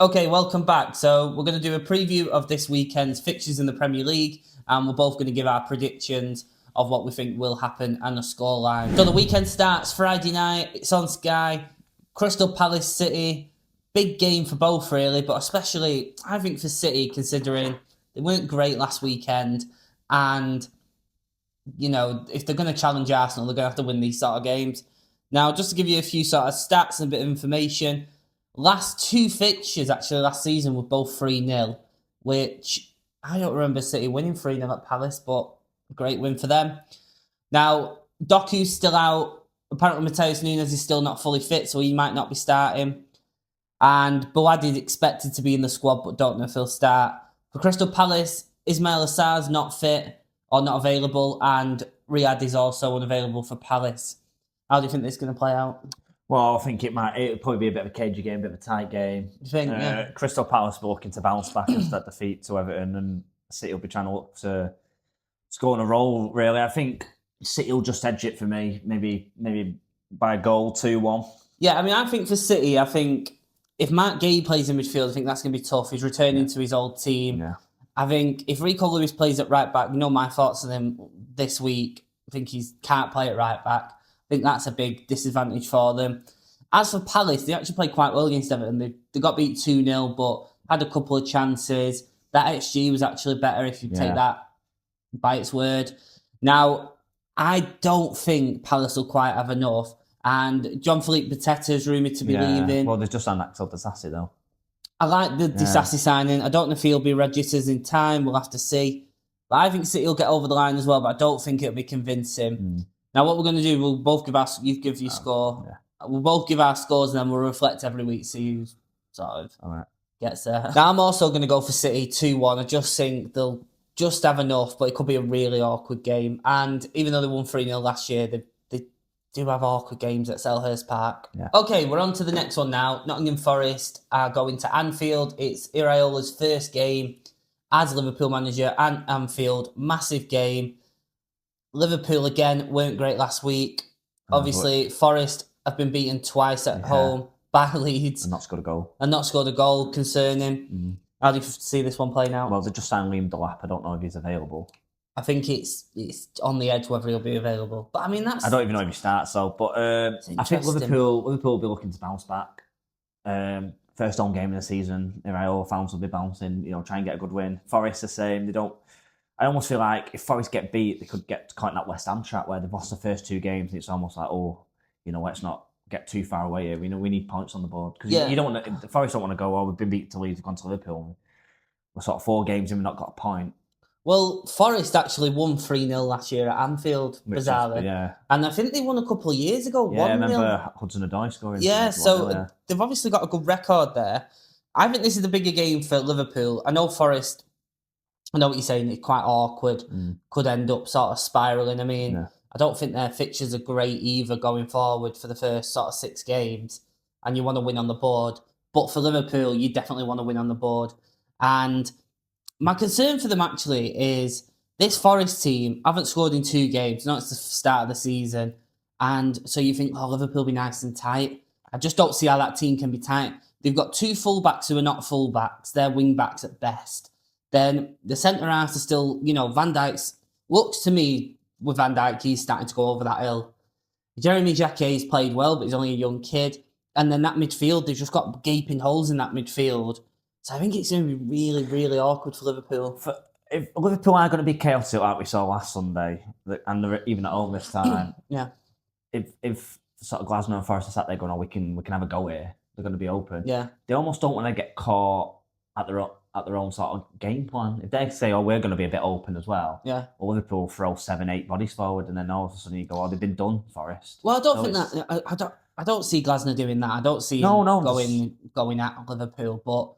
Okay, welcome back. So we're going to do a preview of this weekend's fixtures in the Premier League, and we're both going to give our predictions of what we think will happen and a scoreline. So the weekend starts Friday night. It's on Sky. Crystal Palace City. Big game for both, really, but especially, I think, for City, considering they weren't great last weekend. And, if they're going to challenge Arsenal, they're going to have to win these sort of games. Now, just to give you a few sort of stats and a bit of information, last two fixtures, actually, last season were both 3-0, which I don't remember City winning 3-0 at Palace, but a great win for them. Now, Doku's still out. Apparently, Mateus Nunes is still not fully fit, so he might not be starting. And Boadi is expected to be in the squad, but don't know if he'll start. For Crystal Palace, Ismail Assar's not fit or not available, and Riyad is also unavailable for Palace. How do you think this is going to play out? Well, I think it'll probably be a bit of a cagey game, a bit of a tight game. You think, yeah. Crystal Palace will be looking to bounce back after that defeat to Everton, and City will be trying to look to score on a roll, really. I think City will just edge it for me, maybe by a goal, 2-1. Yeah, I think for City, if Matt Gay plays in midfield, I think that's going to be tough. He's returning to his old team. Yeah. I think if Rico Lewis plays at right back, my thoughts on him this week. I think he can't play at right back. I think that's a big disadvantage for them. As for Palace, they actually played quite well against Everton. They got beat 2-0, but had a couple of chances. That XG was actually better if you take that by its word. Now, I don't think Palace will quite have enough. And John-Philippe Mateta is rumoured to be leaving. Well, they've just signed Axel Disasi, though. I like the Disasi signing. I don't know if he'll be registered in time. We'll have to see. But I think City will get over the line as well, but I don't think it'll be convincing. Now, what we're going to do, we'll both give you give your score. Yeah. We'll both give our scores and then we'll reflect every week, see who sort of gets there. Now, I'm also going to go for City 2-1. I just think they'll just have enough, but it could be a really awkward game. And even though they won 3-0 last year, they do have awkward games at Selhurst Park. Yeah. Okay, we're on to the next one now. Nottingham Forest are going to Anfield. It's Iraola's first game as Liverpool manager at Anfield. Massive game. Liverpool, again, weren't great last week. Obviously, Forest have been beaten twice at home by Leeds. And not scored a goal. Concerning. How do you see this one playing out? Well, they just signed Liam Delap. I don't know if he's available. I think it's on the edge whether he'll be available. But I don't even know if he starts. But I think Liverpool will be looking to bounce back. First home game of the season, Iraola fans will be bouncing. try and get a good win. Forest the same. They don't. I almost feel like if Forest get beat, they could get caught in that West Ham trap where they've lost the first two games. And it's almost like, let's not get too far away here. We need points on the board because you don't want to. Forest don't want to go. We've been beaten to Leeds, we've gone to Liverpool. We're sort of 4 games and we've not got a point. Well, Forest actually won 3-0 last year at Anfield, bizarrely. And I think they won a couple of years ago, 1-0. Yeah, I remember Hudson-Odoi scoring. Yeah, so they've obviously got a good record there. I think this is the bigger game for Liverpool. I know Forest, I know what you're saying, it's quite awkward, could end up sort of spiralling. I don't think their fixtures are great either going forward for the first sort of 6 games, and you want to win on the board. But for Liverpool, you definitely want to win on the board. And my concern for them actually is this Forest team haven't scored in 2 games. Not it's the start of the season. And so you think, Liverpool will be nice and tight. I just don't see how that team can be tight. They've got 2 fullbacks who are not fullbacks. They're wing-backs at best. Then the centre-halves are still, Van Dijk's, looks to me with Van Dijk, he's starting to go over that hill. Jeremy Jacquet's played well, but he's only a young kid. And then that midfield, they've just got gaping holes in that midfield. So I think it's going to be really, really awkward for Liverpool. If Liverpool are going to be chaotic like we saw last Sunday, and they're even at home this time, if sort of Glasgow and Forest are sat there going, we can have a go here, they're going to be open. Yeah, they almost don't want to get caught at their own sort of game plan. If they say, we're going to be a bit open as well, well, Liverpool throw 7-8 bodies forward, and then all of a sudden you go, they've been done, Forest. Well, I don't think that. I don't see Glasgow doing that. I don't see him going at Liverpool, but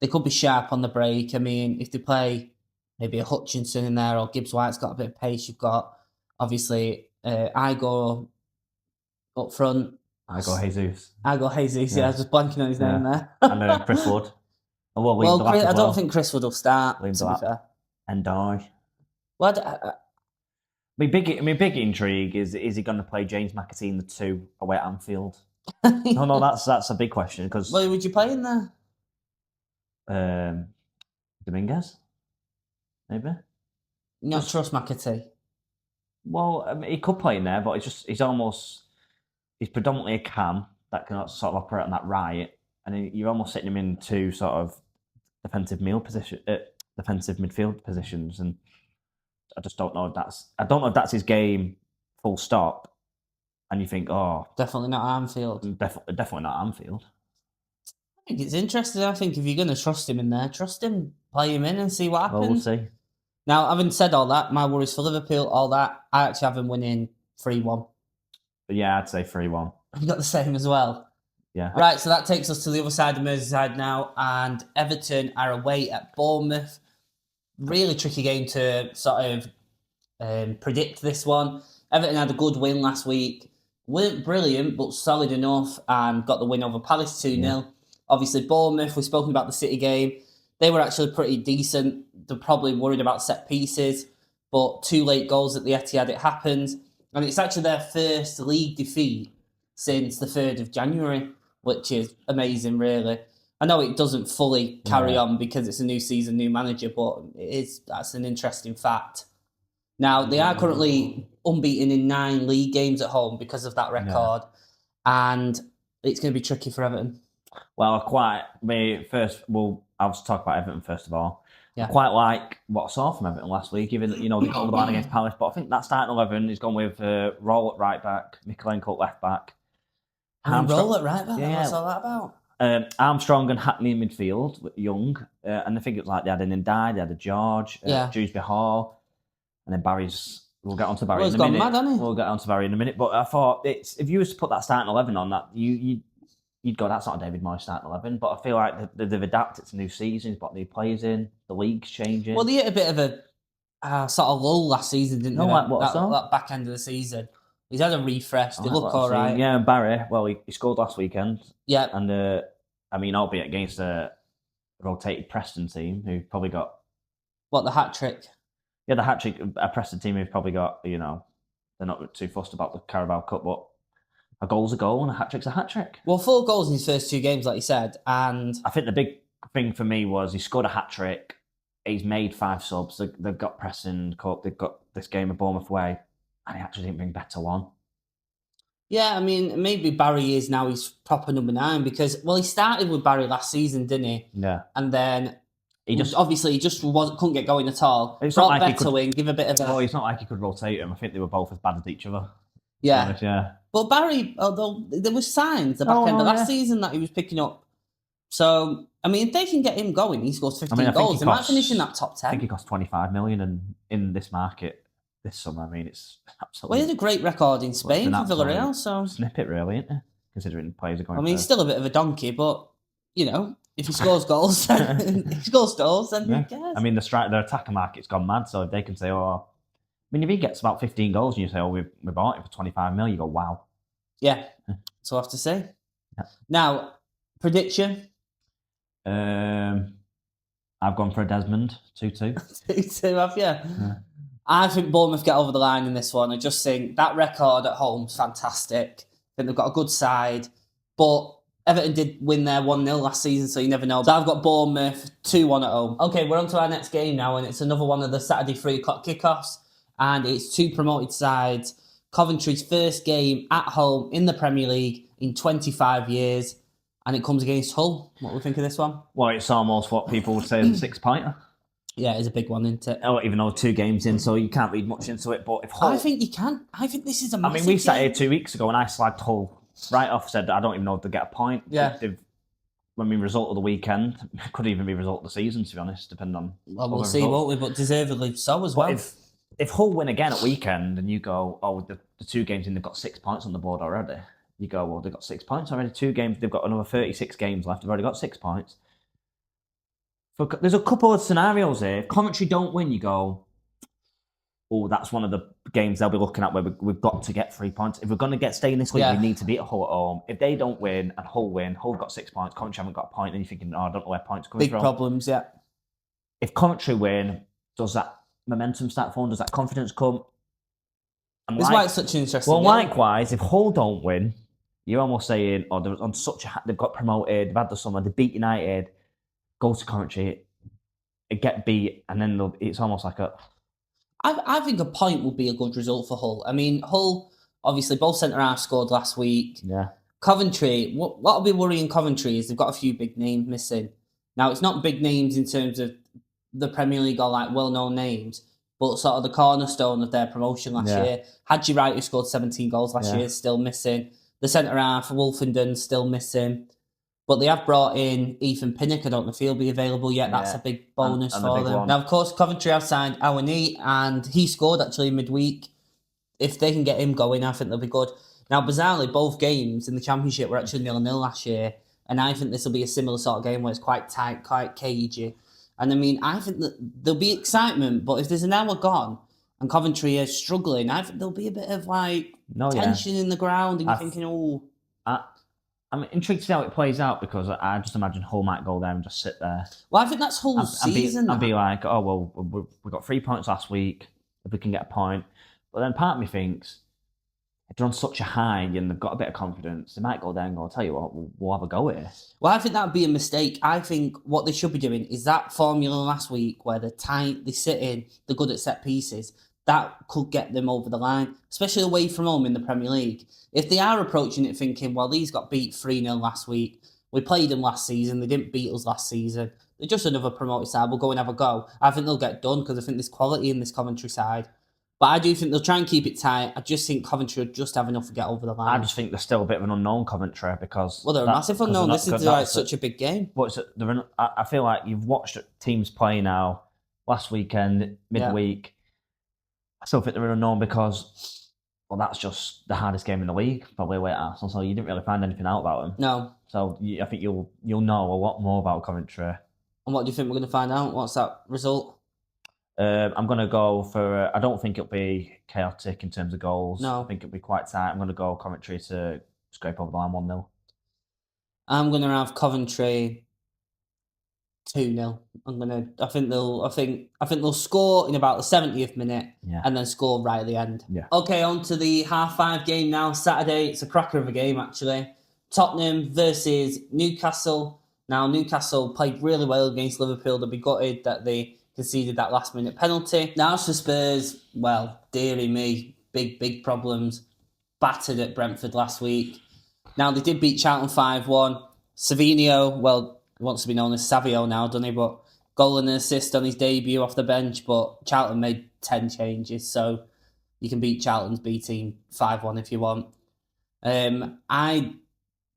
they could be sharp on the break. If they play maybe a Hutchinson in there or Gibbs White's got a bit of pace, you've got obviously Igor up front. Igor Jesus, yeah. I was just blanking on his name there. And Chris Wood. I don't think Chris Wood will start, to be fair. And Die. Well, big intrigue is he going to play James McAtee in the 2 away at Anfield? No, that's a big question. Because would you play in there? Dominguez, maybe. Not trust McAtee. Well, I mean, he could play in there, but he's predominantly a cam that can sort of operate on that right, and you're almost setting him in two sort of defensive midfield positions, and I just don't know if that's his game, full stop. And you think, oh, definitely not Anfield. Definitely not Anfield. I think it's interesting. I think if you're going to trust him in there, trust him, play him in, and see what happens. Well, we'll see. Now, having said all that, my worries for Liverpool, all that, I actually have him winning 3-1. Yeah, I'd say 3-1. I've got the same as well. Yeah. Right, so that takes us to the other side of Merseyside now, and Everton are away at Bournemouth. Really tricky game to sort of predict this one. Everton had a good win last week. Weren't brilliant, but solid enough, and got the win over Palace 2-0. Yeah. Obviously, Bournemouth, we've spoken about the City game. They were actually pretty decent. They're probably worried about set pieces, but 2 late goals at the Etihad, it happened. And it's actually their first league defeat since the 3rd of January, which is amazing, really. I know it doesn't fully carry on because it's a new season, new manager, but that's an interesting fact. Now, they are currently unbeaten in 9 league games at home because of that record, and it's going to be tricky for Everton. Well, I'll just talk about Everton first of all. Yeah. I quite like what I saw from Everton last week, even they got the line against Palace, but I think that starting 11 is gone with Roll at right back, Mikalenko at left back. Roll at right back? Yeah. What's all that about? Armstrong and Hackney in midfield with Young, and I think it was like they had an Ndai, they had a George, Dewsbury Hall, and then Barry's. We'll get on to Barry in a minute. Mad, hasn't he? We'll get on to Barry in a minute. But I thought if you was to put that starting 11 on that, you'd go, that's not a David Moyes starting 11. But I feel like they've adapted to new seasons, got new players in, the league's changing. Well, they hit a bit of a sort of lull last season, didn't they? That back end of the season. He's had a refresh. They look all right. Yeah, and Barry, well, he scored last weekend. Yeah. And, albeit against a rotated Preston team who've probably got... What, the hat-trick? Yeah, the hat-trick, a Preston team who've probably got, they're not too fussed about the Carabao Cup, but a goal's a goal and a hat-trick's a hat-trick. Well, 4 goals in his first 2 games, like you said, and... I think the big thing for me was he scored a hat-trick, he's made 5 subs, they've got Preston Cup, they've got this game of Bournemouth away, and he actually didn't bring better one. Yeah, I mean, maybe Barry is now his proper number 9 because, well, he started with Barry last season, didn't he? Yeah. And then... He just couldn't get going at all. It's not like give a bit of a... Oh, it's not like he could rotate them. I think they were both as bad as each other. Yeah. Honest, yeah. But Barry, although there was signs the back end of last season that he was picking up. So, I mean, if they can get him going, he scores 15 goals. He might finish in that top 10. I think he cost 25 million in this market this summer. I mean, it's absolutely... Well, he had a great record in Spain for Villarreal, so... Snippet, really, isn't it? Considering players are going... I mean, he's still a bit of a donkey, but, if he scores goals, then who cares? I mean, the attacker market's gone mad, so if they can say, if he gets about 15 goals and you say, we bought it for 25 mil, you go, wow. Yeah, that's all I have to say. Yeah. Now, prediction? I've gone for a Desmond, 2-2. 2-2, have you? Yeah. I think Bournemouth get over the line in this one. I just think that record at home is fantastic. I think they've got a good side, but Everton did win their 1-0 last season, so you never know. So I've got Bournemouth 2-1 at home. Okay, we're on to our next game now, and it's another one of the Saturday 3 o'clock kickoffs, and it's 2 promoted sides. Coventry's first game at home in the Premier League in 25 years, and it comes against Hull. What do we think of this one? Well, it's almost what people would say is a 6-pointer. Yeah, it's a big one, isn't it? Oh, even though 2 games in, so you can't read much into it. But if Hull... I think you can. I think this is a massive we sat here 2 weeks ago and I slagged Hull right off, said I don't even know if they get a point. Yeah. Result of the weekend could even be result of the season, to be honest, depending on... Well, we'll see, won't we? But deservedly so as well. If Hull win again at weekend and you go, the 2 games in, they've got 6 points on the board already. You go, well, they've got 6 points already. 2 games, they've got another 36 games left. They've already got 6 points. There's a couple of scenarios here. If Coventry don't win, you go, that's one of the games they'll be looking at where we've got to get 3 points. If we're going to stay in this league, we need to beat Hull at home. If they don't win and Hull win, Hull got 6 points, Coventry haven't got a point, then you're thinking, I don't know where points are coming from. Big problems, yeah. If Coventry win, does that momentum start flowing? Does that confidence come? That's why it's such an interesting game. Likewise, if Hull don't win, you're almost saying, they're on they've got promoted, they've had the summer, they beat United, go to Coventry, get beat, and then it's almost like a. I think a point would be a good result for Hull. I mean, Hull, obviously, both centre-halves scored last week. Yeah. Coventry, what'll be worrying Coventry is they've got a few big names missing. Now, it's not big names in terms of the Premier League or like well-known names, but sort of the cornerstone of their promotion last year. Hadji Wright, who scored 17 goals last year, is still missing. The centre-half, Wolfenden, still missing. But they have brought in Ethan Pinnock. I don't know if he'll be available yet. That's a big bonus for them. One. Now, of course, Coventry have signed Awani, and he scored actually midweek. If they can get him going, I think they'll be good. Now, bizarrely, both games in the Championship were actually 0-0 last year, and I think this will be a similar sort of game where it's quite tight, quite cagey. And I mean, I think that there'll be excitement, but if there's an hour gone and Coventry is struggling, I think there'll be a bit of like tension in the ground, and you're thinking, oh. I'm intrigued to see how it plays out because I just imagine Hull might go there and just sit there. Well, I think that's Hull's season. I'd be like, oh, well, we got 3 points last week. If we can get a point. But then part of me thinks, if they're on such a high and they've got a bit of confidence, they might go there and go, I'll tell you what, we'll have a go here. Well, I think that would be a mistake. I think what they should be doing is that formula last week where they're tight, they sit in, they're good at set pieces. That could get them over the line, especially away from home in the Premier League. If they are approaching it thinking, well, these got beat 3-0 last week. We played them last season. They didn't beat us last season. They're just another promoted side. We'll go and have a go. I think they'll get done because I think there's quality in this Coventry side. But I do think they'll try and keep it tight. I just think Coventry will just have enough to get over the line. I just think they're still a bit of an unknown, Coventry, because... Well, they're a massive unknown. This is like such a big game. I feel like you've watched teams play now, last weekend, midweek. I still think they're unknown because, well, that's just the hardest game in the league, probably away at Arsenal, so you didn't really find anything out about them. No. So I think you'll know a lot more about Coventry. And what do you think we're going to find out? What's that result? I'm going to go for... I don't think it'll be chaotic in terms of goals. No. I think it'll be quite tight. I'm going to go Coventry to scrape over the line 1-0. I'm going to have Coventry 2-0. I think they'll score in about the 70th minute and then score right at the end. Yeah. Okay, on to the 5:30 game now. Saturday, it's a cracker of a game actually. Tottenham versus Newcastle. Now Newcastle played really well against Liverpool. They'll be gutted that they conceded that last minute penalty. Now for Spurs, well, dearie me, big problems. Battered at Brentford last week. Now they did beat Charlton 5-1. Savinho, well, he wants to be known as Savio now, doesn't he? But goal and an assist on his debut off the bench. But Charlton made 10 changes, so you can beat Charlton's B team 5-1 if you want. I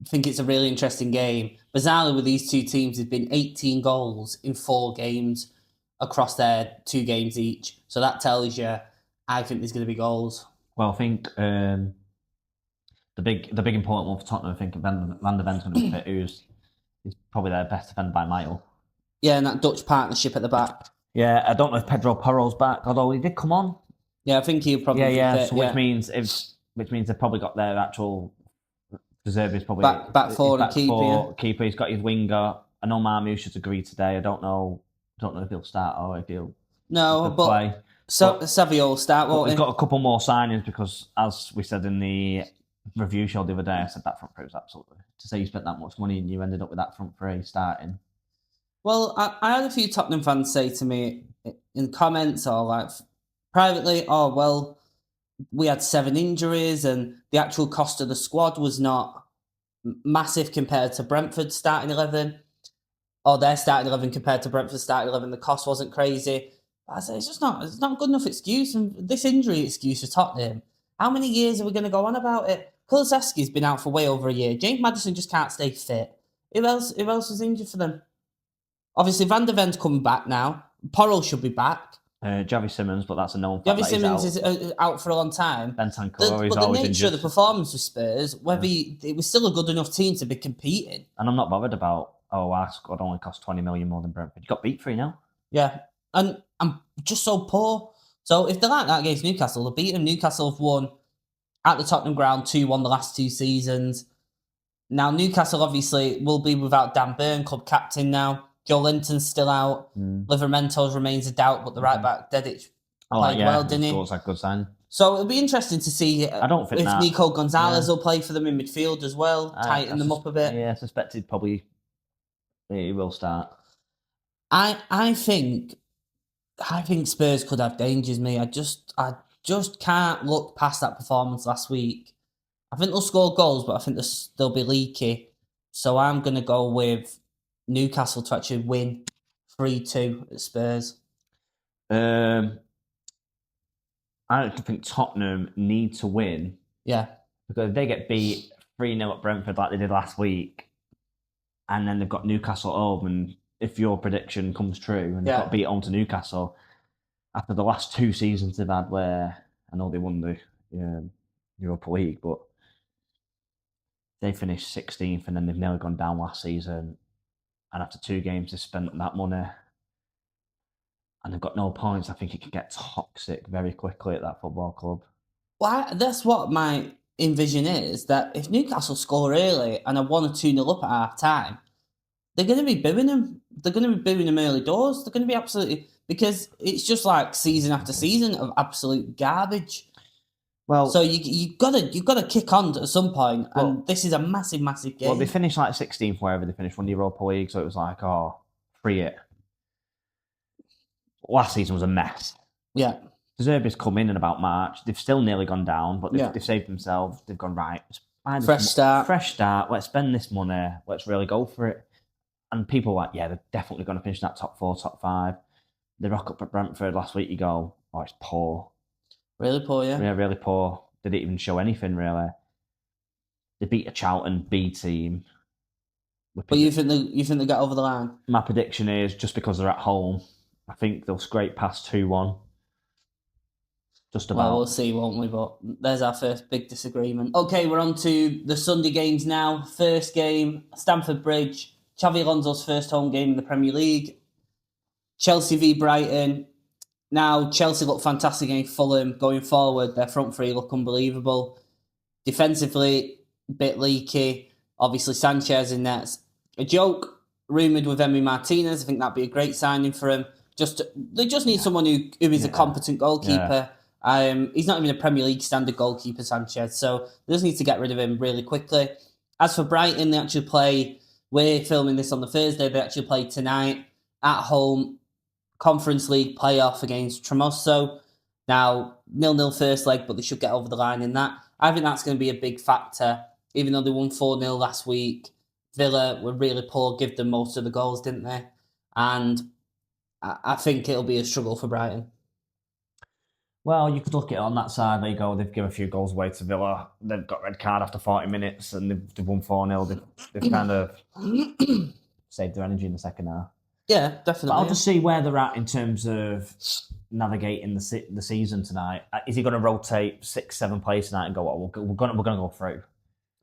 think it's a really interesting game. Bizarrely, with these two teams, there's been 18 goals in 4 games across their 2 games each. So that tells you, I think there's going to be goals. Well, I think the big important one for Tottenham, I think Van der Ven's going to be fit, who's probably their best defender by a mile. Yeah, and that Dutch partnership at the back. Yeah, I don't know if Pedro Porro's back, although he did come on. Yeah, I think he'll probably be fit. So which means they've probably got their actual reserve probably back four and keeper. Keeper, he's got his winger. I know Marmouche has agreed today. I don't know if he'll start or if he'll play. So Savio will start, won't he? He's got a couple more signings because, as we said in the review show the other day, I said that front three was absolutely... To say you spent that much money and you ended up with that front three starting. Well, I had a few Tottenham fans say to me in comments or like privately, oh, well, we had 7 injuries and the actual cost of the squad was not massive compared to Brentford's starting 11. Or their starting 11 compared to Brentford's starting 11. The cost wasn't crazy. I said, it's not a good enough excuse. And this injury excuse for Tottenham, how many years are we going to go on about it? Kulusevski's been out for way over a year. James Maddison just can't stay fit. Who else was injured for them? Obviously, Van der Ven's coming back now. Porro should be back. Javi Simmons, but that's a known fact. Javi Simmons is out for a long time. Bentancur, he's always injured. But the nature of the performance with Spurs, it was still a good enough team to be competing. And I'm not bothered about, our squad only cost 20 million more than Brentford. You got beat 3-0. Yeah, and I'm just so poor. So if they're like that against Newcastle, they'll beat them. Newcastle have won at the Tottenham ground 2-1 the last 2 seasons. Now, Newcastle obviously will be without Dan Burn, club captain now. Joe Linton's still out. Livermentos remains a doubt, but the right back, Dedic, played well, didn't he? Looks like a good sign. So it'll be interesting to see if Nico Gonzalez will play for them in midfield as well, tighten them up a bit. Yeah, I suspected probably he will start. I think Spurs could have dangers, mate. I just can't look past that performance last week. I think they'll score goals, but I think they'll be leaky. So I'm going to go with Newcastle to actually win 3-2 at Spurs. I don't think Tottenham need to win. Yeah. Because if they get beat 3-0 at Brentford like they did last week, and then they've got Newcastle at home, and if your prediction comes true and they've got beat home to Newcastle, after the last 2 seasons they've had where, I know they won the Europa League, but they finished 16th and then they've nearly gone down last season. And after 2 games, they spent that money and they've got no points. I think it could get toxic very quickly at that football club. Well, that's what my envision is, that if Newcastle score early and are 1 or 2-0 up at half time, they're going to be booing them. They're going to be booing them early doors. They're going to be absolutely, because it's just like season after season of absolute garbage. Well, so you've got to kick on at some point, and this is a massive, massive game. Well, they finished like 16th wherever they finished, won the Europa League, so it was like, free it. Last season was a mess. Yeah. De Zerbi's come in about March. They've still nearly gone down, but they've saved themselves. They've gone, right, fresh start. Let's spend this money. Let's really go for it. And people were like, yeah, they're definitely going to finish that top 4, top 5. They rock up at Brentford last week. You go, oh, it's poor. Really poor, yeah. Yeah, really poor. They didn't even show anything, really. They beat a Charlton B team. But you think they get over the line? My prediction is, just because they're at home, I think they'll scrape past 2-1. Just about. Well, we'll see, won't we? But there's our first big disagreement. Okay, we're on to the Sunday games now. First game, Stamford Bridge. Xavi Alonso's first home game in the Premier League. Chelsea v Brighton. Now, Chelsea look fantastic against Fulham. Going forward, their front three look unbelievable. Defensively, a bit leaky. Obviously, Sanchez in nets. A joke rumoured with Emi Martinez. I think that'd be a great signing for him. They just need someone who is a competent goalkeeper. He's not even a Premier League standard goalkeeper, Sanchez. So they just need to get rid of him really quickly. As for Brighton, they actually play. We're filming this on the Thursday. They actually play tonight at home. Conference League playoff against Tremoso. Now, 0-0 first leg, but they should get over the line in that. I think that's going to be a big factor, even though they won 4-0 last week. Villa were really poor, give them most of the goals, didn't they? And I think it'll be a struggle for Brighton. Well, you could look at it on that side. There you go. They've given a few goals away to Villa. They've got red card after 40 minutes and they've won 4-0. They've kind of saved their energy in the second half. Yeah, definitely. But I'll just see where they're at in terms of navigating the season tonight. Is he going to rotate 6-7 players tonight and go, well, we're going to go through?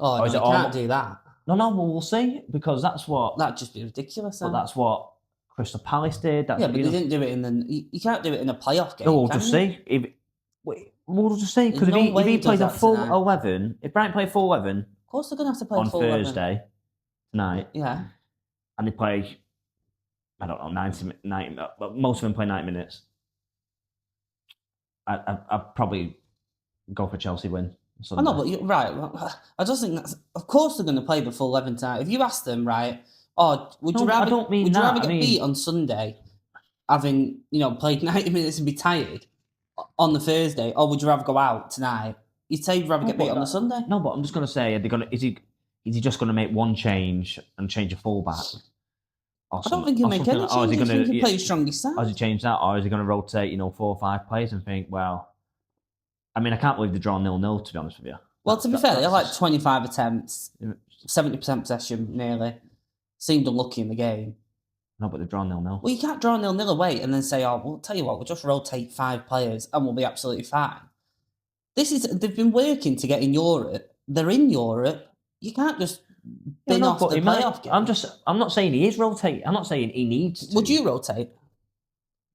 Oh, no, you can't do that. No, well, we'll see, because that's what... That'd just be ridiculous. But that's what Crystal Palace did. But they didn't do it in the... You can't do it in a playoff game, we'll just see. We'll just see, because if he plays a full 11... If Brighton play full 11... Of course they're going to have to play on full Thursday 11. Tonight. Yeah. And they play... I don't know, 90, but most of them play 90 minutes. I'd probably go for Chelsea win. I know, but you're right. I just think that's... Of course they're going to play the full 11 tonight. If you ask them, right, would you rather get beat on Sunday, having, played 90 minutes and be tired on the Thursday, or would you rather go out tonight? You'd say you'd rather get beat on the Sunday? No, but I'm just going to say, is he just going to make one change and change a fullback? I don't think he'll make any changes. I think he'll play his strongest side. Has he changed that? Or is he going to rotate, 4 or 5 players and think, well... I mean, I can't believe they draw 0-0, to be honest with you. Well, to be fair, they had like 25 attempts, 70% possession, nearly. Seemed unlucky in the game. No, but they've drawn 0-0. Well, you can't draw 0-0 away and then say, we'll tell you what, we'll just rotate 5 players and we'll be absolutely fine. They've been working to get in Europe. They're in Europe. You can't just bin off the playoff game. I'm not saying he is rotating. I'm not saying he needs to. Would you rotate?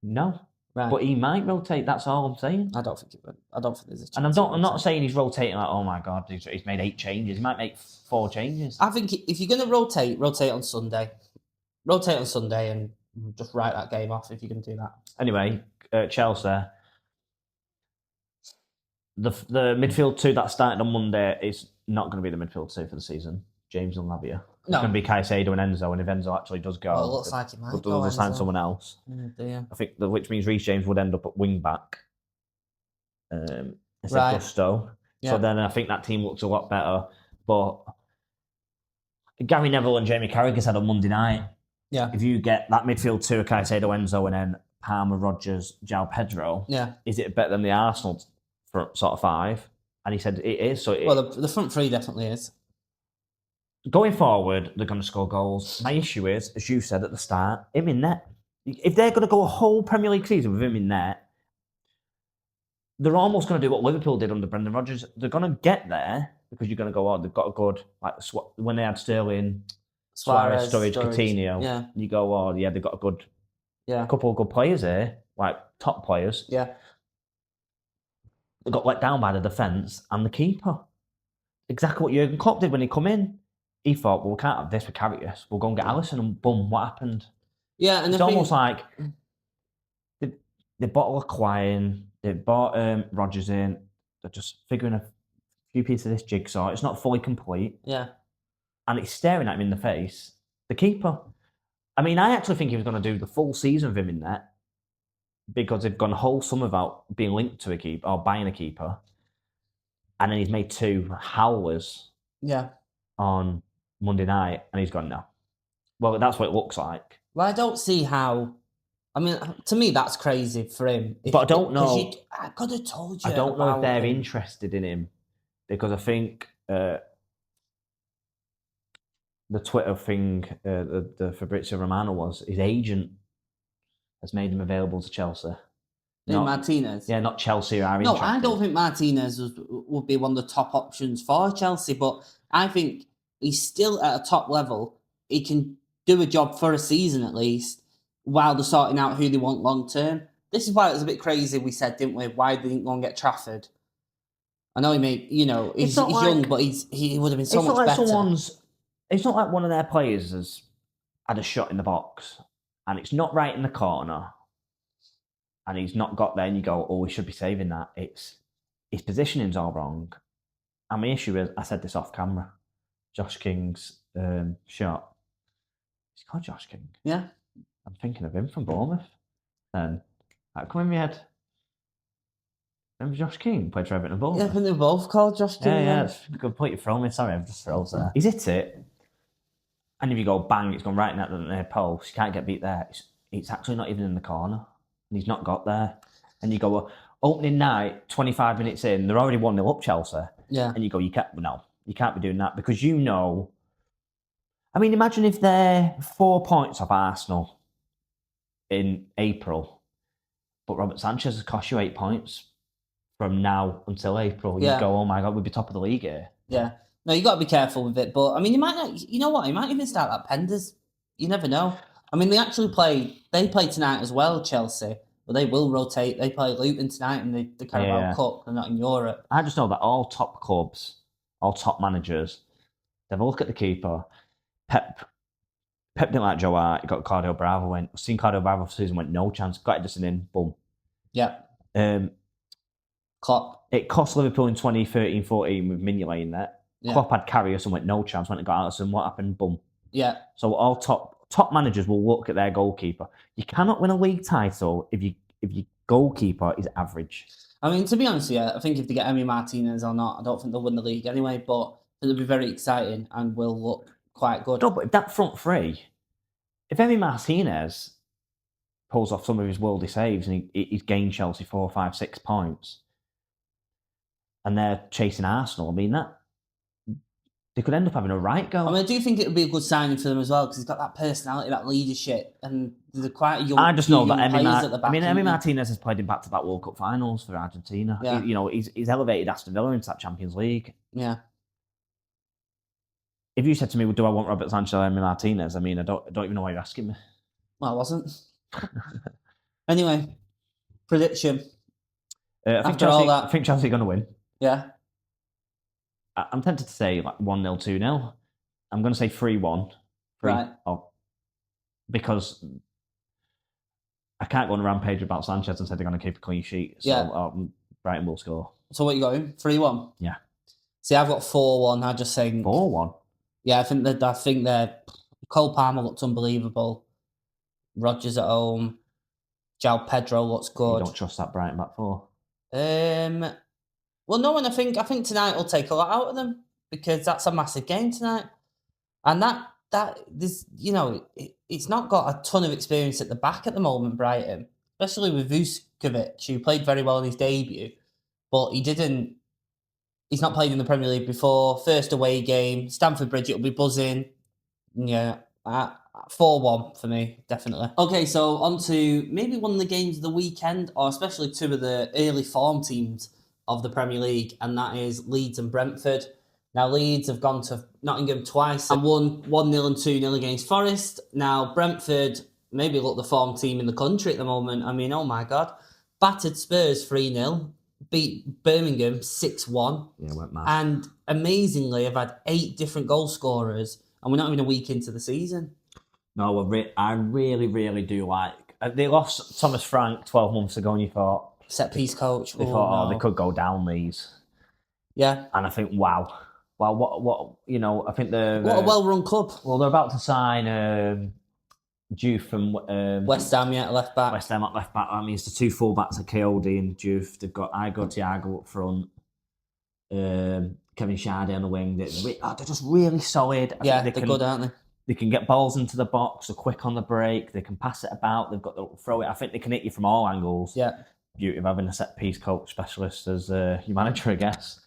No. Right. But he might rotate, that's all I'm saying. I don't think he would. I don't think there's a chance. And I'm not saying he's rotating like, oh my God, he's made 8 changes. He might make 4 changes. I think if you're going to rotate on Sunday. Rotate on Sunday and just write that game off if you're going to do that. Anyway, Chelsea. The midfield 2 that started on Monday is not going to be the midfield 2 for the season. James and Lavia. It's going to be Caicedo and Enzo, and if Enzo actually does go, well, it looks like he might go. They'll sign someone else. Oh dear. I think which means Reece James would end up at wing back instead of Gusto. Yeah. So then I think that team looks a lot better. But Gary Neville and Jamie Carragher said on Monday night, if you get that midfield two of Caicedo, Enzo, and then Palmer, Rodgers, João Pedro, is it better than the Arsenal front sort of five? And he said it is. So the front three definitely is. Going forward, they're going to score goals. My issue is, as you said at the start, him in net. If they're going to go a whole Premier League season with him in net, they're almost going to do what Liverpool did under Brendan Rodgers. They're going to get there because you're going to go, oh, they've got a good, like when they had Sterling, Suarez, Sturridge, Coutinho. Yeah. You go, oh, yeah, they've got a good, couple of good players here, like top players. Yeah. They got let down by the defence and the keeper. Exactly what Jurgen Klopp did when he come in. He thought, well, we can't have this with Karius. We'll go and get Alisson, and boom, what happened? Yeah, and it's almost like they bought Aquine, they bought Rodgers in. They're just figuring a few pieces of this jigsaw. It's not fully complete. Yeah, and it's staring at him in the face. The keeper. I mean, I actually think he was going to do the full season of him in net because they've gone whole summer without being linked to a keeper or buying a keeper, and then he's made 2 howlers. Yeah. On Monday night, and he's gone, no. Well, that's what it looks like. Well, I don't see how. I mean, to me, that's crazy for him. But I don't know. I could have told you. I don't know if they're interested in him because I think the Twitter thing, the Fabrizio Romano was his agent has made him available to Chelsea. Martinez? Yeah, not Chelsea are No, interested. I don't think Martinez would be one of the top options for Chelsea, but I think he's still at a top level. He can do a job for a season at least while they're sorting out who they want long term. This is why it was a bit crazy, we said, didn't we? Why they didn't go and get Trafford. I know he made, he's young, but he would have been so much better. It's not like one of their players has had a shot in the box and it's not right in the corner and he's not got there and you go, oh, we should be saving that. It's his positioning's all wrong. And my issue is, I said this off camera, Josh King's shot. He's called Josh King. Yeah. I'm thinking of him from Bournemouth. And that come in my head. Remember Josh King played for Everton and Bournemouth? Yeah, I think they're both called Josh King. Yeah, it's completely thrown me. Sorry, I've just froze there. He's hit it. And if you go bang, it's gone right in at the near post. You can't get beat there. It's actually not even in the corner. And he's not got there. And you go, well, opening night, 25 minutes in, they're already 1-0 up Chelsea. Yeah. And you go, you can't be doing that because I mean, imagine if they're 4 points off Arsenal in April, but Robert Sanchez has cost you 8 points from now until April. You go, oh my God, we'd be top of the league here. Yeah. No, you got to be careful with it. But I mean, you might not, you know what? You might even start at Penders. You never know. I mean, they play tonight as well, Chelsea. But they will rotate. They play Luton tonight in the Carabao Cup. They're not in Europe. I just know that all top clubs, all top managers, they have a look at the keeper. Pep didn't like Joe Hart. He got Cardio Bravo in. Seen Cardio Bravo for season, went no chance. Got Edison in, boom. Yeah. Klopp. It cost Liverpool in 2013-14 with Mignolet in there. Yeah. Klopp had Karius and went no chance. Went and got Alisson. What happened? Boom. Yeah. So all top managers will look at their goalkeeper. You cannot win a league title if your goalkeeper is average. I mean, to be honest, I think if they get Emi Martinez or not, I don't think they'll win the league anyway. But it'll be very exciting and will look quite good. No, but if that front three, if Emi Martinez pulls off some of his worldly saves and he's gained Chelsea 4, 5, 6 points, and they're chasing Arsenal, I mean that they could end up having a right go. I mean, I do think it would be a good signing for them as well because he's got that personality, that leadership, and they're quite young. I just know that Emi Martinez has played in back-to-back World Cup finals for Argentina. Yeah. He's elevated Aston Villa into that Champions League. Yeah. If you said to me, "Do I want Robert Sanchez or Emi Martinez?" I mean, I don't even know why you're asking me. Well, I wasn't. Anyway, prediction. I think Chelsea are going to win. Yeah. I'm tempted to say like 1-0, 2-0. I'm going to say 3-1. Right. Because I can't go on a rampage about Sanchez and say they're going to keep a clean sheet. So Brighton will score. So what you got? 3-1? Yeah. See, I've got 4-1. I just saying 4-1. Yeah, I think Cole Palmer looked unbelievable. Rodgers at home. João Pedro looks You good. don't trust that Brighton back four. Um, well, no, and I think tonight will take a lot out of them because that's a massive game tonight, and that this it's not got a ton of experience at the back at the moment, Brighton, especially with Vuskovic, who played very well in his debut, but he didn't. He's not played in the Premier League before. First away game, Stamford Bridge. It'll be buzzing. Yeah, 4-1 for me, definitely. Okay, so on to maybe one of the games of the weekend, or especially two of the early form teams of the Premier League, and that is Leeds and Brentford. Now, Leeds have gone to Nottingham twice and won 1-0 and 2-0 against Forest. Now, Brentford maybe look the form team in the country at the moment. I mean, oh my God. Battered Spurs 3-0, beat Birmingham 6-1. Yeah, went mad. And amazingly, I've had 8 different goal scorers, and we're not even a week into the season. No, I really, really do like. They lost Thomas Frank 12 months ago, and you thought Set piece coach. they thought, they could go down these. Yeah. And I think, wow, what I think they're What a well-run club. Well, they're about to sign Juve from West Ham, left back. West Ham at left back. That means the two full-backs are Coyote and Juve. They've got Igor Thiago up front. Kevin Shardy on the wing. They're just really solid. They're good, aren't they? They can get balls into the box. They're quick on the break. They can pass it about. They've got the throw it. I think they can hit you from all angles. Yeah. Beauty of having a set piece coach specialist as your manager, I guess.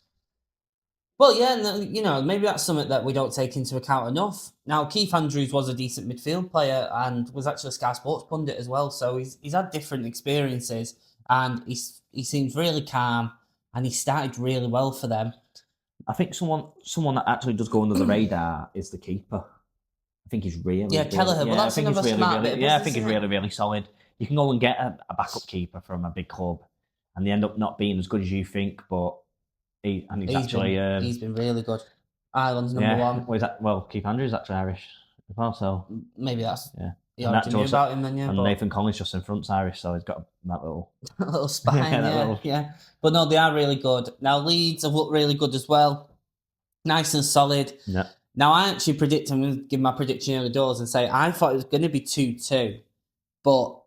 Well, yeah, and maybe that's something that we don't take into account enough. Now, Keith Andrews was a decent midfield player and was actually a Sky Sports pundit as well, so he's had different experiences, and he seems really calm, and he started really well for them. I think someone that actually does go under the radar is the keeper. I think he's really Kelleher. Well, that's another smart bit. I think he's really solid. You can go and get a backup keeper from a big club, and they end up not being as good as you think, but he's been really good. Ireland's number one. Well, Keith Andrews is actually Irish as well, so maybe that's You already knew about him then, and Nathan Collins just in front's Irish, so he's got that little a little spine, yeah. But no, they are really good. Now Leeds have looked really good as well, nice and solid. Yeah. Now I actually I'm going to give my prediction early doors and say I thought it was going to be 2-2, but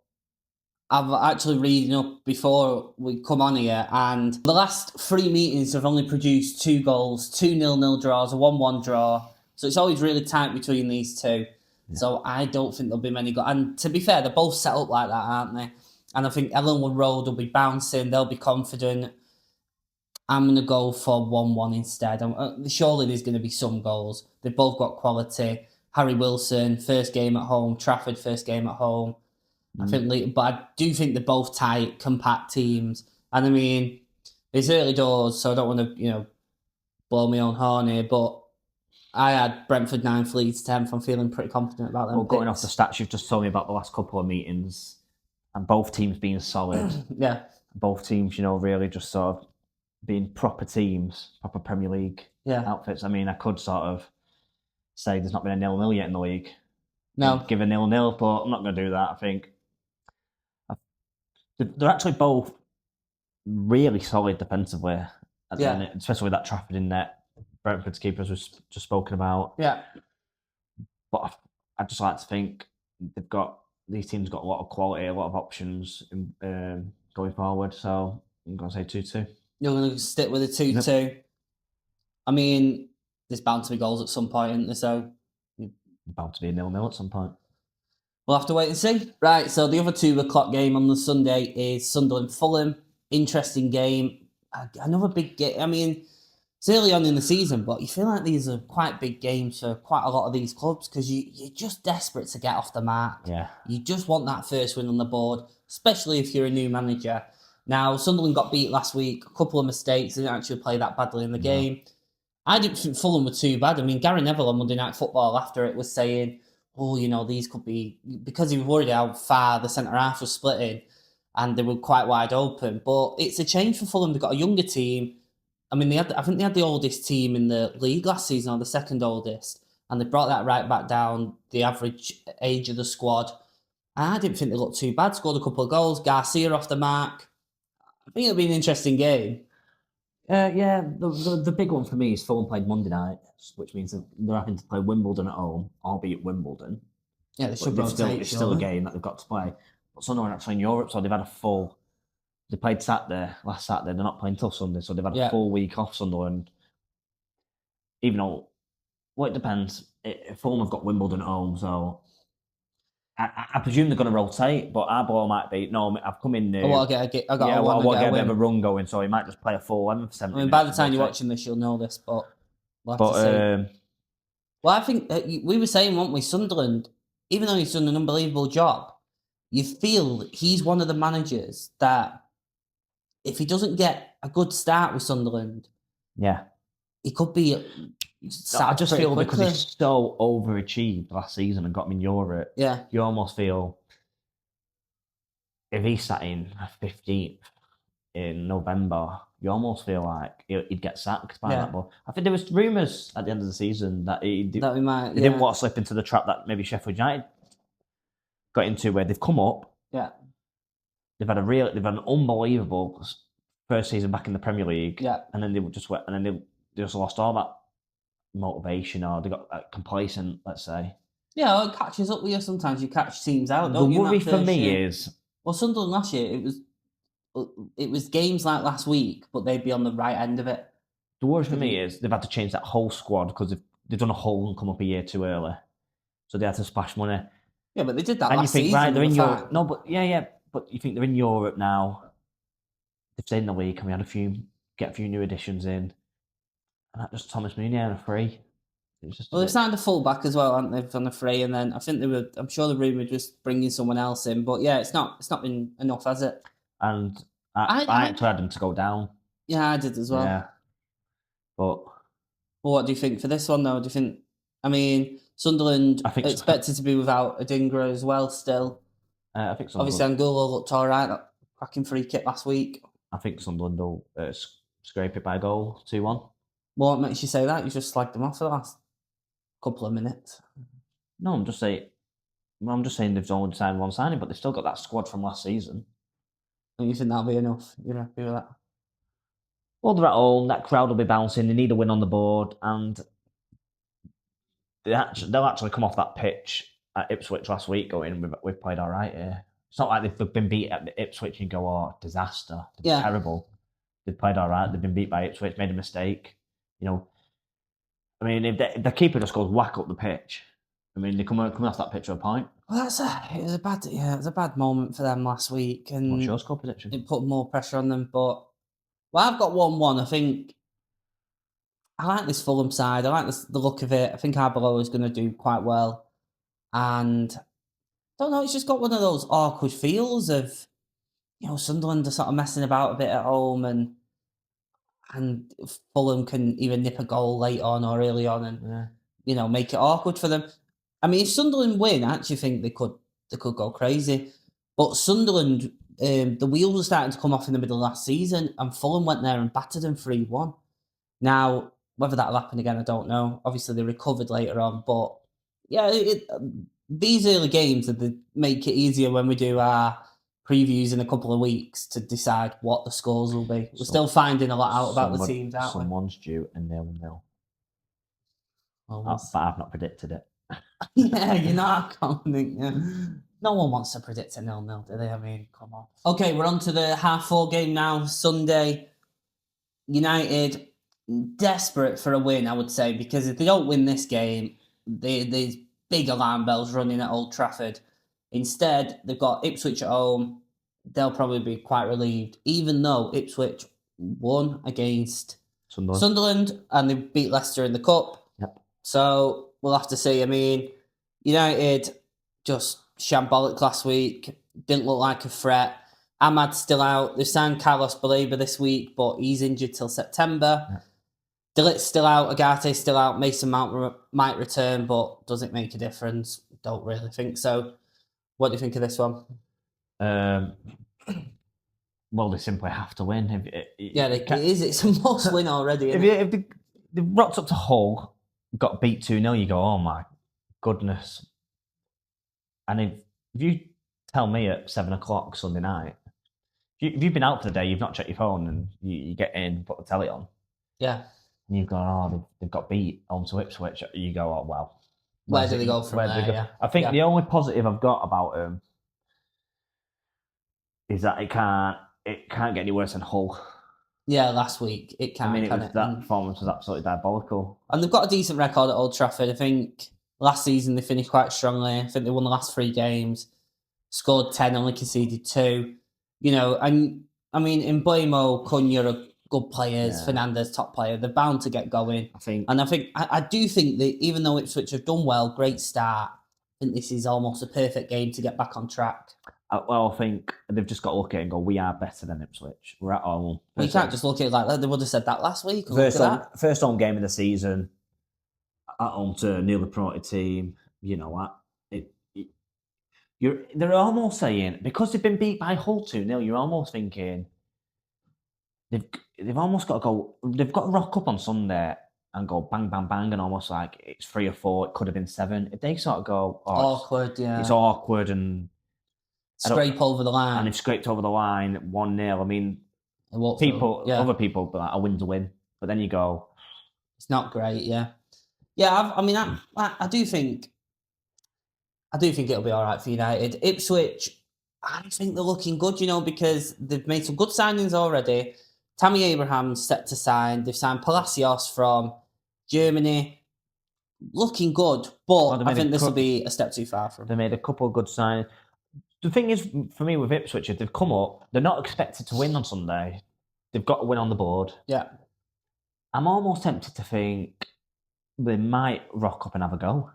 I've actually reading up before we come on here, and the last 3 meetings have only produced 2 goals, 2 0-0 draws, a 1-1 draw. So it's always really tight between these two. Yeah. So I don't think there'll be many goals. And to be fair, they're both set up like that, aren't they? And I think Ellenwood Road will be bouncing. They'll be confident. I'm going to go for 1-1 instead. Surely there's going to be some goals. They've both got quality. Harry Wilson, first game at home. Trafford, first game at home. I think, but I do think they're both tight, compact teams. And I mean, it's early doors, so I don't want to, blow my own horn here. But I had Brentford 9th, Leeds 10th. I'm feeling pretty confident about them. Well, going off the stats you've just told me about the last couple of meetings, and both teams being solid. Yeah. Both teams, really just sort of being proper teams, proper Premier League outfits. I mean, I could sort of say there's not been a 0-0 yet in the league. No. Give a 0-0, but I'm not going to do that, I think. They're actually both really solid defensively, especially with that Trafford in net. Brentford's keepers was just spoken about. Yeah. But I just like to think these teams got a lot of quality, a lot of options going forward. So I'm going to say 2-2. You're going to stick with a 2-2. Yep. I mean, there's bound to be goals at some point, isn't there? So bound to be a 0-0 at some point. We'll have to wait and see. Right, so the other 2 o'clock game on the Sunday is Sunderland-Fulham. Interesting game. Another big game. I mean, it's early on in the season, but you feel like these are quite big games for quite a lot of these clubs because you're just desperate to get off the mark. Yeah. You just want that first win on the board, especially if you're a new manager. Now, Sunderland got beat last week. A couple of mistakes. They didn't actually play that badly in the game. I didn't think Fulham were too bad. I mean, Gary Neville on Monday Night Football after it was saying, these could be, because he was worried how far the centre-half was splitting and they were quite wide open. But it's a change for Fulham. They've got a younger team. I mean, I think they had the oldest team in the league last season, or the second oldest, and they brought that right back down, the average age of the squad. And I didn't think they looked too bad. Scored a couple of goals. Garcia off the mark. I think it'll be an interesting game. Yeah, the big one for me is Fulham played Monday night, which means that they're having to play Wimbledon at home, albeit Wimbledon. Yeah, they But should they've still rotate, it's still a surely. game that they've got to play. But Sunderland are actually in Europe, so they've had a full. They played Saturday last Saturday. They're not playing till Sunday, so they've had a Yeah. full week off. Sunderland, even though it depends. Fulham have got Wimbledon at home, so I presume they're going to rotate. But our ball might be no. I've come in I new. want to get, I got Yeah, a I one to want to get a get a bit of a win. run going, so he might just play a full 11 for I 70 mean, by the minutes. time you're rotate. watching this, you'll know this, but we'll have to But see. Well, I think we were saying, weren't we, Sunderland, even though he's done an unbelievable job, you feel he's one of the managers that if he doesn't get a good start with Sunderland, yeah, he could be I sacked just pretty feel because quickly. he's so overachieved last season and got him in Europe, Yeah, you almost feel if he sat in 15th in November, you almost feel like he'd get sacked by yeah. that. But I think there was rumours at the end of the season that That we might, he didn't want to slip into the trap that maybe Sheffield United got into, where they've come up, yeah, they've had an unbelievable first season back in the Premier League, yeah. and then they just lost all that motivation, or they got complacent, let's say. Yeah, it catches up with you sometimes. You catch teams out, The don't you? In worry that for first me year. is Well, Sunderland last year, it was games like last week, but they'd be on the right end of it. the worry for me is they've had to change that whole squad because they've done a whole and come up a year too early, so they had to splash money. Yeah, but they did that And you last think, season. right, they're They in were Europe. fine. No, but yeah, but you think they're in Europe now. They've stayed in the league, and we had get a few new additions in, and that just Thomas Meunier on a free. It was just Well, they've signed a fullback as well, haven't they, on the free? And then I think they were. I'm sure the rumor just bringing someone else in, but yeah, it's not been enough, has it? And I actually had them to go down. Yeah, I did as well. Yeah, but Well, what do you think for this one, though? Do you think? I mean, Sunderland I think expected to be without Adingra as well. Still, I think obviously, Angulo looked all right. That cracking free kick last week. I think Sunderland will scrape it by a goal, 2-1. Well, what makes you say that? You just slagged them off for the last couple of minutes. No, I'm just saying. Well, I'm just saying they've only signed one signing, but they've still got that squad from last season. And you think that'll be enough? You're happy with that? Well, they're at home. That crowd will be bouncing. They need a win on the board, and they'll actually come off that pitch at Ipswich last week going, we've played all right here. It's not like they've been beat at Ipswich and go, oh, disaster. They're terrible. They've played all right. They've been beat by Ipswich, made a mistake. You know, I mean, if the keeper just goes whack up the pitch, I mean, they come off that pitch to a point. Well, it was a bad moment for them last week, and What's your score prediction? it put more pressure on them. But I've got 1-1. I think I like this Fulham side. I like the look of it. I think Arbeloa is going to do quite well, and I don't know. It's just got one of those awkward feels of Sunderland are sort of messing about a bit at home, and Fulham can either nip a goal late on or early on, and make it awkward for them. I mean, if Sunderland win, I actually think they could go crazy. But Sunderland, the wheels were starting to come off in the middle of last season, and Fulham went there and battered them 3-1. Now, whether that'll happen again, I don't know. Obviously, they recovered later on, but yeah, these early games they make it easier when we do our previews in a couple of weeks to decide what the scores will be. We're still finding a lot out about the teams, aren't we? Someone's due a 0-0. But I've not predicted it. Yeah, you're not confident. Yeah. No one wants to predict a 0-0, do they? I mean, come on. Okay, we're on to the half-4 game now. Sunday, United desperate for a win, I would say, because if they don't win this game, there's big alarm bells running at Old Trafford. Instead, they've got Ipswich at home. They'll probably be quite relieved, even though Ipswich won against Sunderland and they beat Leicester in the Cup. Yep. So we'll have to see. I mean, United just shambolic last week. Didn't look like a threat. Ahmad's still out. They signed Carlos Baleba this week, but he's injured till September. Yep. Delit's still out. Agate's still out. Mason Mount might return, but does it make a difference? Don't really think so. What do you think of this one? Well, they simply have to win. It is. It's a must win already. If they rocked up to Hull, got beat 2-0, you go, oh my goodness. And if you tell me at 7 o'clock Sunday night If you've been out for the day, you've not checked your phone, and you get in, put the telly on, Yeah. and you've gone, oh, they've got beat onto Ipswich. You go, oh well. Where do they go from there? Yeah. I think the only positive I've got about them is that it can't get any worse than Hull. Yeah, last week it can't. That performance was absolutely diabolical. And they've got a decent record at Old Trafford. I think last season they finished quite strongly. I think they won the last 3 games, scored 10, only conceded 2. And I mean, in Mbeumo, Cunha are good players. Fernandez, top player. They're bound to get going. I do think that even though Ipswich have done well, great start, I think this is almost a perfect game to get back on track. I think they've just got to look at it and go, we are better than Ipswich. We're at home. You can't just look at it like that. They would have said that last week. First home game of the season, at home to a newly promoted team. You know what? They're almost saying, because they've been beat by Hull 2-0, you're almost thinking they've almost got to go. They've got to rock up on Sunday and go bang, bang, bang, and almost like it's 3 or 4. It could have been 7. If they sort of go, awkward, it's awkward and scrape over the line, and they've scraped over the line 1-0. I mean, other people, but a win's a win. But then you go, it's not great. Yeah. I do think it'll be all right for United. Ipswich, I think they're looking good, because they've made some good signings already. Tammy Abraham's set to sign. They've signed Palacios from Germany. Looking good, but I think this will be a step too far for them. They made a couple of good signings. The thing is, for me, with Ipswich, if they've come up, they're not expected to win on Sunday. They've got to win on the board. Yeah. I'm almost tempted to think they might rock up and have a go.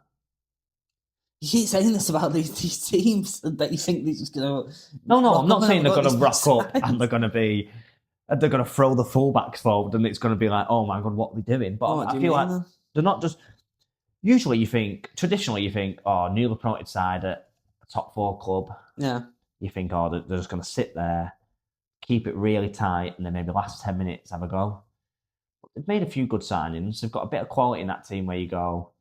You keep saying this about these teams that you think they're just going to... No, I'm not saying they're going to rock up and they're going to throw the fullbacks forward and it's going to be like, oh my God, what are they doing? But I feel like they're not just... Traditionally you think, oh, newly promoted side at a top 4 club. Yeah. You think, oh, they're just going to sit there, keep it really tight, and then maybe last 10 minutes have a go. But they've made a few good signings. They've got a bit of quality in that team where you go,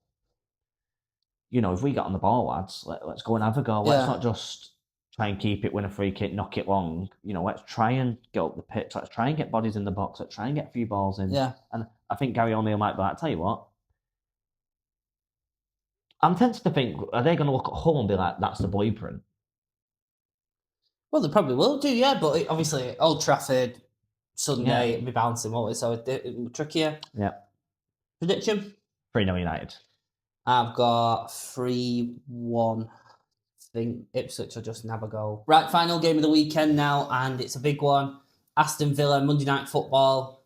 if we get on the ball, lads, let's go and have a go. Let's not just try and keep it, win a free kick, knock it long. Let's try and get up the pitch. Let's try and get bodies in the box. Let's try and get a few balls in. Yeah. And I think Gary O'Neill might be like, tell you what, I'm tempted to think, are they going to look at Hull and be like, that's the blueprint? Well, they probably will do, yeah. But obviously, Old Trafford, Sunday, it'll be bouncing, won't it? So it's trickier. Yeah. Prediction? 3-0 United. I've got 3-1. I think Ipswich will just have a goal. Right, final game of the weekend now, and it's a big one. Aston Villa, Monday Night Football.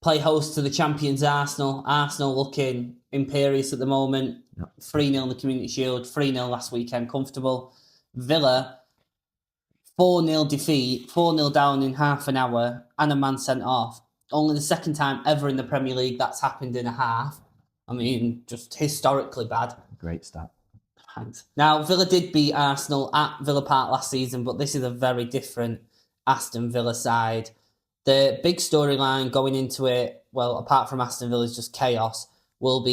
Play host to the champions Arsenal. Arsenal looking imperious at the moment. 3-0 in the Community Shield, 3-0 last weekend, comfortable. Villa, 4-0 defeat, 4-0 down in half an hour, and a man sent off. Only the second time ever in the Premier League that's happened in a half. I mean, just historically bad. Great stat. Thanks. Now, Villa did beat Arsenal at Villa Park last season, but this is a very different Aston Villa side. The big storyline going into it, well, apart from Aston Villa's just chaos, will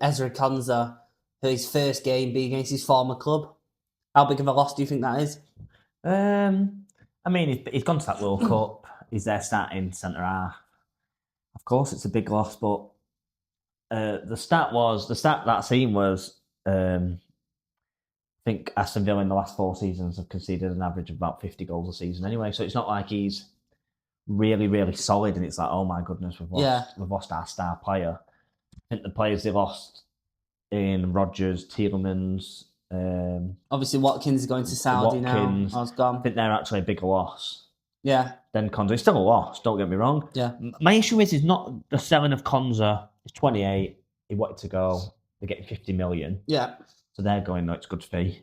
Ezra Konsa, his first game, be against his former club. How big of a loss do you think that is? I mean, he's gone to that World Cup. He's there starting centre half. Of course, it's a big loss, but the stat that scene was, I think Aston Villa in the last 4 seasons have conceded an average of about 50 goals a season anyway. So it's not like he's really, really solid and it's like, oh my goodness, we've lost our star player. I think the players they lost in Rodgers, Tielemans... obviously Watkins is going to Saudi now. I was gone. I think they're actually a bigger loss. Yeah. Then Konsa. It's still a loss, don't get me wrong. Yeah. My issue is not the selling of Konsa. He's 28. He wanted to go. They're getting 50 million. Yeah. So they're going, no, it's good fee.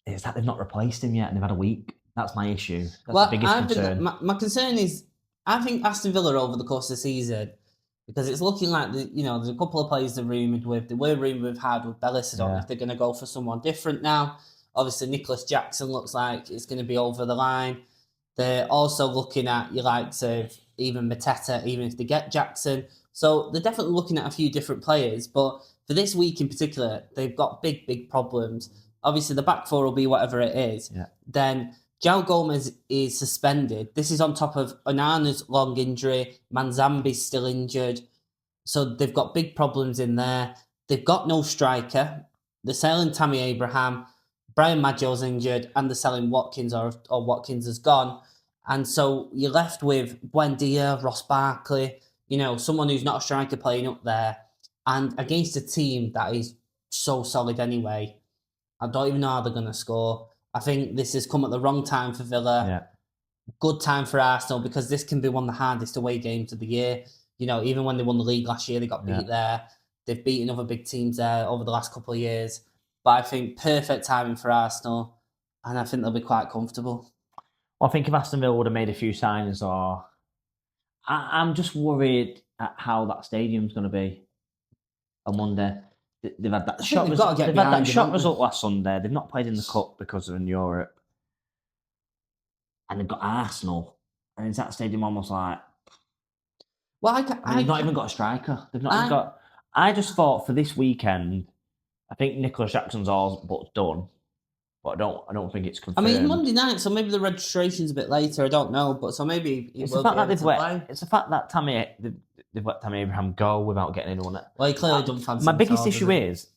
It's that they've not replaced him yet and they've had a week. That's my issue. That's the biggest concern. My concern is, I think Aston Villa over the course of the season, because it's looking like, there's a couple of players they're rumoured with. They were rumoured with with Bellis. I don't know if they're going to go for someone different now. Obviously, Nicholas Jackson looks like it's going to be over the line. They're also looking at your likes of even Mateta, even if they get Jackson. So they're definitely looking at a few different players. But for this week in particular, they've got big, big problems. Obviously, the back four will be whatever it is. Yeah. Then João Gomez is suspended. This is on top of Onana's long injury. Manzambi's still injured. So they've got big problems in there. They've got no striker. They're selling Tammy Abraham. Brian Maggio's injured, and they're selling Watkins, or Watkins has gone. And so you're left with Buendia, Ross Barkley, someone who's not a striker playing up there. And against a team that is so solid anyway, I don't even know how they're going to score. I think this has come at the wrong time for Villa. Yeah. Good time for Arsenal, because this can be one of the hardest away games of the year. Even when they won the league last year, they got beat there. They've beaten other big teams there over the last couple of years. But I think perfect timing for Arsenal, and I think they'll be quite comfortable. Well, I think if Aston Villa would have made a few signings, or I'm just worried at how that stadium's going to be on Monday. They've had that shot result last Sunday. They've not played in the cup because they're in Europe, and they've got Arsenal, and is that stadium almost like? Well, they've not even got a striker. They've not even got. I just thought for this weekend, I think Nicholas Jackson's all but done, but I don't think it's confirmed. I mean, Monday night, so maybe the registration's a bit later. I don't know, but so maybe it's the fact that it's the fact that they've let Tammy Abraham go without getting anyone. Well, he clearly don't fancy. My biggest issue is,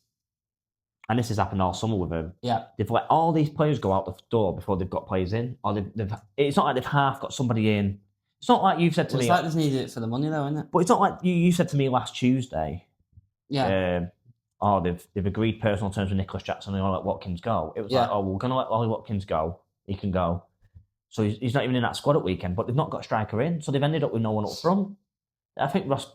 and this has happened all summer with him. Yeah, they've let all these players go out the door before they've got players in, or they've. It's not like they've half got somebody in. It's not like you've said to me. It's like they've needed it for the money, though, isn't it? But it's not like you said to me last Tuesday. Yeah. They've agreed personal terms with Nicholas Jackson and all let Watkins go. It was like, we're going to let Ollie Watkins go. He can go. So he's not even in that squad at weekend, but they've not got a striker in, so they've ended up with no one up front. I think was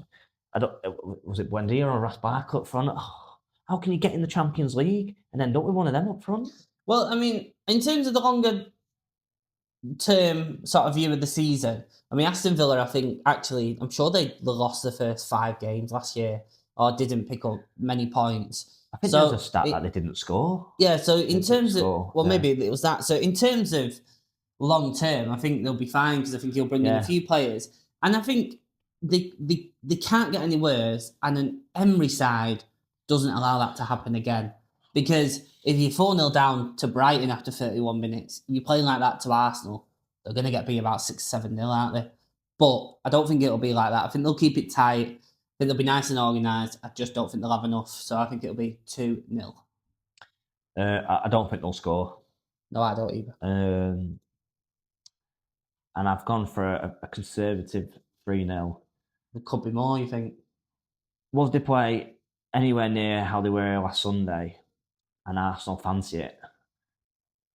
it Buendia or Ross Barkley up front? Oh, how can you get in the Champions League and end up with one of them up front? Well, I mean, in terms of the longer term sort of view of the season, I mean, Aston Villa, I think, actually, I'm sure they lost the first 5 games last year, or didn't pick up many points. I think there's a stat that they didn't score. Yeah, so in terms of... maybe it was that. So in terms of long term, I think they'll be fine, because I think he'll bring in a few players. And I think they can't get any worse, and an Emery side doesn't allow that to happen again. Because if you're 4-0 down to Brighton after 31 minutes, you're playing like that to Arsenal, they're going to get beat about 6-7-0, aren't they? But I don't think it'll be like that. I think they'll keep it tight. I think they'll be nice and organised. I just don't think they'll have enough. So I think it'll be 2-0. I don't think they'll score. No, I don't either. And I've gone for a conservative 3-0. There could be more, you think? Well, if they play anywhere near how they were last Sunday, and Arsenal fancy it,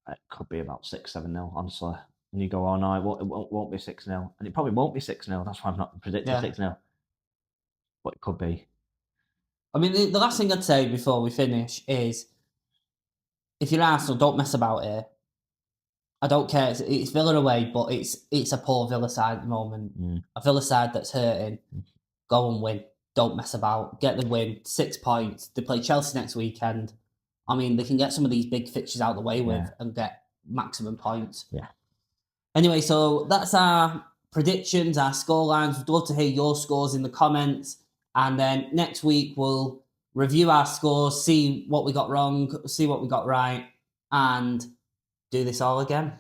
it could be about 6-7-0, honestly. And you go, oh no, it won't be 6-0. And it probably won't be 6-0. That's why I'm not predicting 6-0. But it could be. I mean, the last thing I'd say before we finish is, if you're Arsenal, don't mess about here. I don't care. It's Villa away, but it's a poor Villa side at the moment. A Villa side that's hurting. Go and win. Don't mess about. Get the win. 6 points. They play Chelsea next weekend. I mean, they can get some of these big fixtures out of the way with and get maximum points. Yeah. Anyway, so that's our predictions, our scorelines. We'd love to hear your scores in the comments. And then next week, we'll review our scores, see what we got wrong, see what we got right, and do this all again.